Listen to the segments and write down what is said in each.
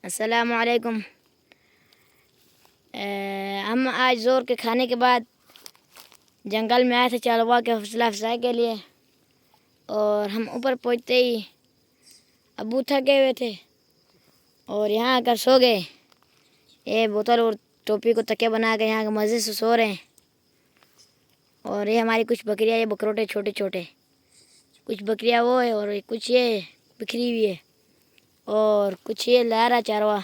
अस्सलामु अलैकुम। हम आज ज़ोर के खाने के बाद जंगल में आए थे चरवा के हौसला अफजाई के लिए, और हम ऊपर पहुँचते ही अब्बू थके हुए थे और यहाँ आकर सो गए। ये बोतल और टोपी को तकिया बना कर यहाँ के मज़े से सो रहे हैं। और ये हमारी कुछ बकरियाँ, ये बकरोटे छोटे छोटे, कुछ बकरियाँ वो है और कुछ ये बिखरी हुई है, और कुछ ये ला रहा चारवा।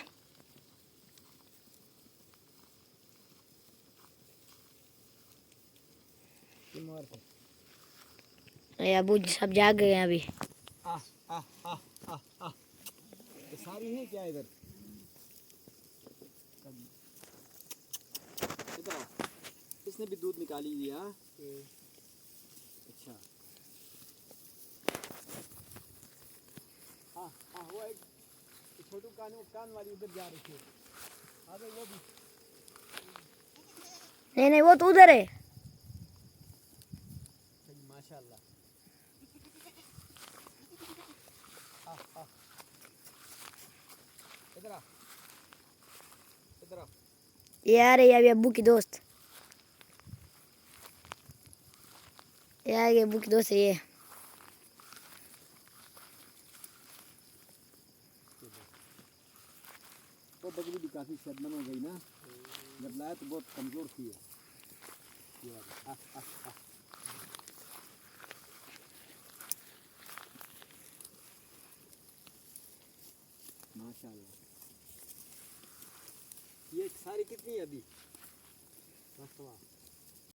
ये अबू सब जाग गए हैं अभी। ये सारी है क्या इधर? इधर आओ। इसने भी दूध निकाली दिया। अच्छा। हाँ हाँ, वो एक छोटू कान वाली उधर जा रही थी। अबे वो भी। नहीं, वो तो उधर है। माशाल्लाह। इधर आ, इधर आ। ये आ रही है अभी अब्बू की दोस्त। ये आ गई अब्बू की दोस्त है ये। वो बकरी भी काफ़ी शर्मन हो गई ना, जब लाया तो बहुत कमज़ोर थी। ये आ, आ, आ। माशाल्लाह। ये सारी कितनी है अभी?